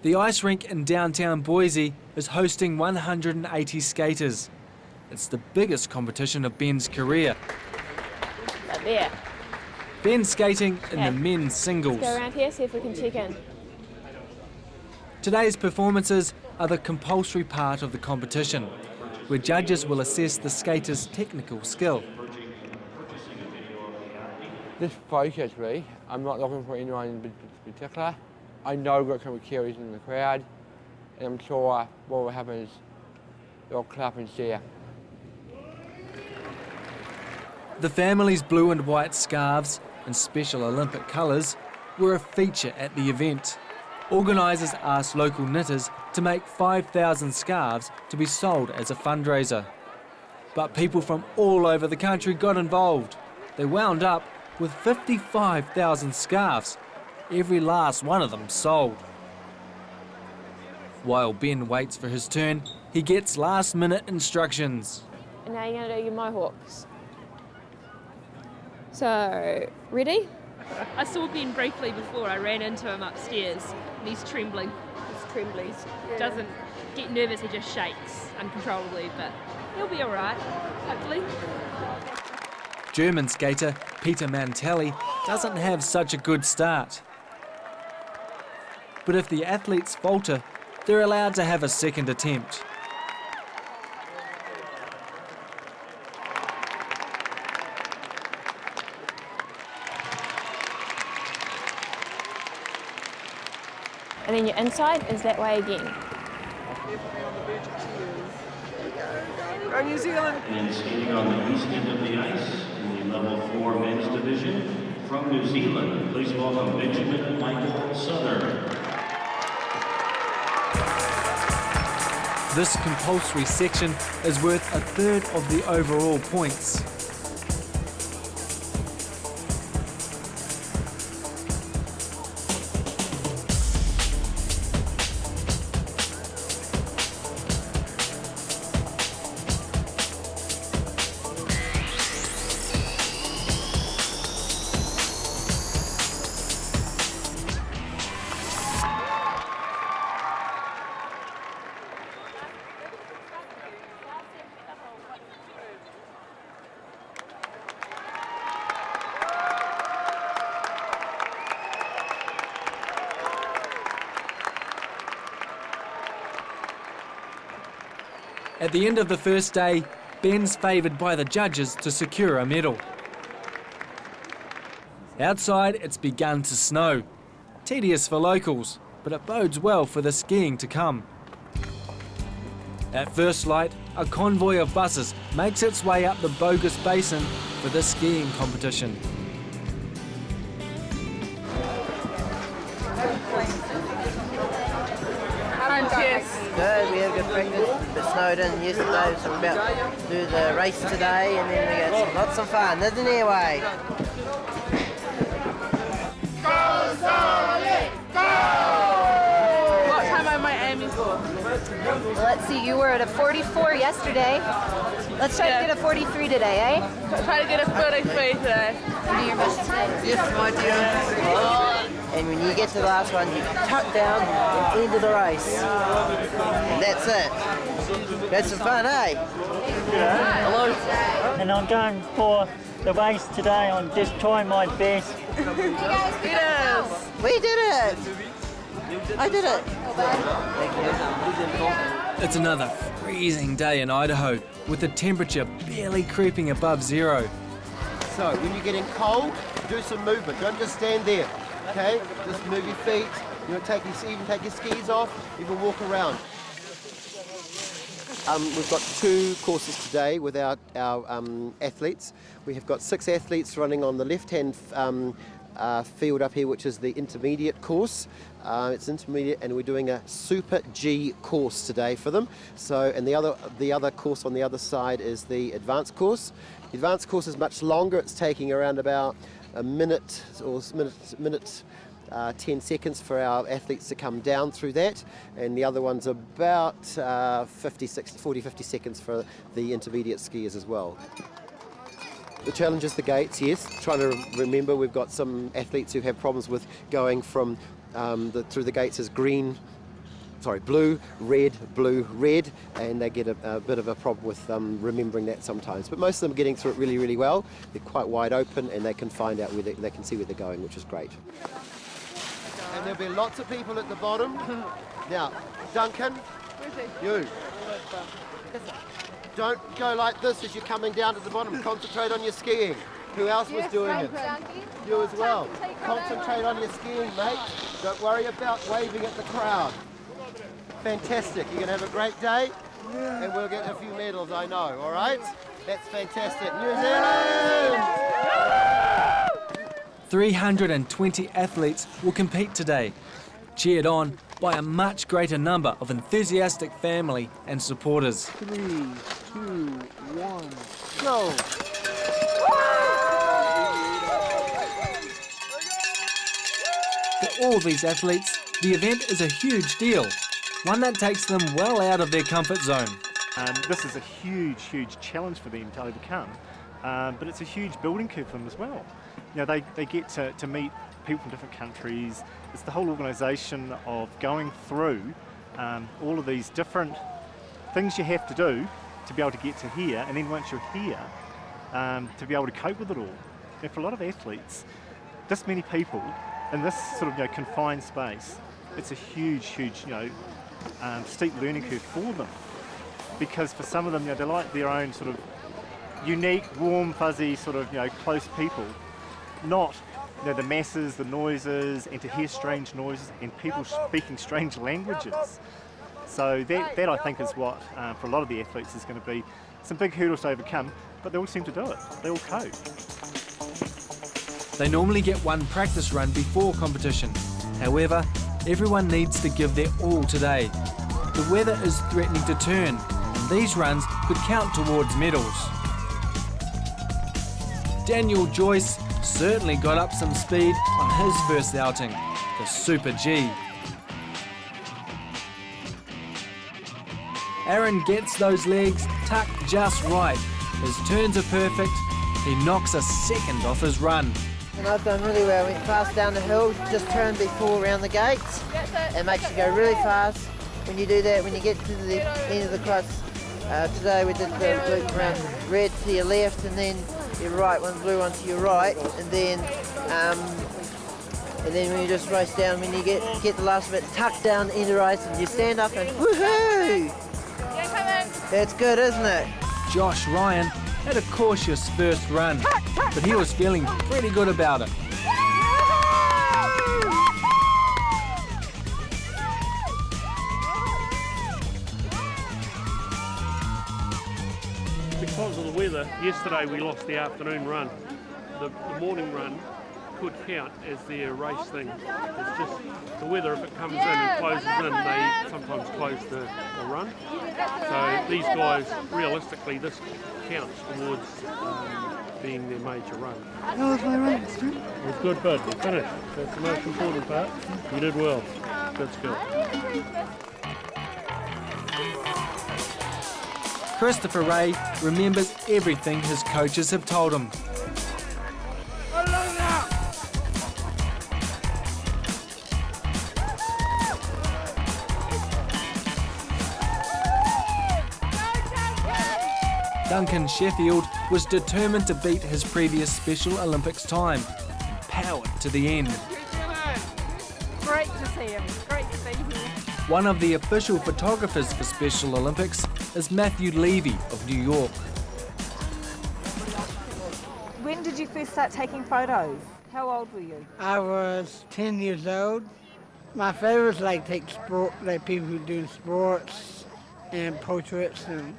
The ice rink in downtown Boise is hosting 180 skaters. It's the biggest competition of Ben's career. There. Ben's skating in the men's singles. Let's go around here, see if we can check in. Today's performances are the compulsory part of the competition, where judges will assess the skater's technical skill. This focuses me. I'm not looking for anyone in particular. I know what kind of carries in the crowd, and I'm sure what will happen is they'll clap and cheer. The family's blue and white scarves and special Olympic colours were a feature at the event. Organisers asked local knitters to make 5,000 scarves to be sold as a fundraiser. But people from all over the country got involved. They wound up with 55,000 scarves, every last one of them sold. While Ben waits for his turn, he gets last-minute instructions. And now you're going to do your mohawks. So, ready? I saw Ben briefly before. I ran into him upstairs and he's trembling. He's trembling. He doesn't get nervous, he just shakes uncontrollably, but he'll be all right, hopefully. German skater Peter Mantelli doesn't have such a good start. But if the athletes falter, they're allowed to have a second attempt. And then your inside is that way again. Go New Zealand! And skating on the east end of the ice in the level 4 men's division from New Zealand, please welcome Benjamin Michael Southern. This compulsory section is worth a third of the overall points. At the end of the first day, Ben's favoured by the judges to secure a medal. Outside, it's begun to snow. Tedious for locals, but it bodes well for the skiing to come. At first light, a convoy of buses makes its way up the Bogus Basin for the skiing competition. Good, we had good practice. It snowed in yesterday, so we're about to do the race today, and then we got lots of fun, isn't it, Way? Go, Solid! Go! What time am I aiming for? Let's see, you were at a 44 yesterday. Let's try to get a 43 today, eh? Try to get a 43 today. Do your best today. Yes, my dear. And when you get to the last one, you tuck down and end of the race. And that's it. That's some fun, eh? Hello. And I'm going for the race today. I'm just trying my best. Yes. We did it. I did it. It's another freezing day in Idaho, with the temperature barely creeping above zero. So, when you're getting cold, do some movement. Don't just stand there, okay? Just move your feet. You know, even take your skis off, even walk around. We've got 2 courses today with our athletes. We have got 6 athletes running on the left-hand field up here, which is the intermediate course. It's intermediate, and we're doing a Super G course today for them. So, and the other course on the other side is the advanced course. The advanced course is much longer. It's taking around about a minute or minute 10 seconds for our athletes to come down through that, and the other one's about 40-50 seconds for the intermediate skiers as well. The challenge is the gates, yes. Trying to remember, we've got some athletes who have problems with going from through the gates as green blue, red, and they get a bit of a problem with remembering that sometimes. But most of them are getting through it really, really well. They're quite wide open, and they can find out where they can see where they're going, which is great. And there'll be lots of people at the bottom. Now, Duncan, you. Don't go like this as you're coming down to the bottom. Concentrate on your skiing. Who else was doing it? You as well. Concentrate on your skiing, mate. Don't worry about waving at the crowd. Fantastic. You're going to have a great day, and we'll get a few medals, I know, all right? That's fantastic. New Zealand! 320 athletes will compete today, cheered on by a much greater number of enthusiastic family and supporters. 3, 2, 1, go! For all these athletes, the event is a huge deal, one that takes them well out of their comfort zone. This is a huge challenge for them to overcome, but it's a huge building curve for them as well. You know, they get to meet people from different countries. It's the whole organisation of going through all of these different things you have to do to be able to get to here, and then once you're here, to be able to cope with it all. And for a lot of athletes, this many people in this sort of confined space, it's a huge steep learning curve for them, because for some of them, they like their own sort of unique, warm, fuzzy sort of close people, not the masses, the noises, and to hear strange noises and people speaking strange languages. So that I think is what for a lot of the athletes is going to be some big hurdles to overcome, but they all seem to do it. They all cope. They normally get one practice run before competition. However, everyone needs to give their all today. The weather is threatening to turn, and these runs could count towards medals. Daniel Joyce certainly got up some speed on his first outing, the Super G. Aaron gets those legs tucked just right. His turns are perfect. He knocks a second off his run. And I've done really well. I went fast down the hill, just turned before around the gates. It makes you go really fast. When you do that, when you get to the end of the cross, today we did the loop around red to your left, and then your right one, blue one to your right, and then when you just race down, when you get the last bit tucked down the end of the race, and you stand up and woohoo! That's good, isn't it? Josh Ryan had a cautious first run, but he was feeling pretty good about it. Because of the weather, yesterday we lost the afternoon run. The morning run could count as their race thing. It's just the weather, if it comes in and closes in, they sometimes close the run. So these guys, realistically, this counts towards being their major run. How was my run, Stu? It was good, bud. You finished. That's the most important part. You did well. Good skill. Christopher Ray remembers everything his coaches have told him. Duncan Sheffield was determined to beat his previous Special Olympics time, and powered to the end. Great to see him. Great to be here. One of the official photographers for Special Olympics is Matthew Levy of New York. When did you first start taking photos? How old were you? I was 10 years old. My favourites like take sport, like people who do sports and portraits and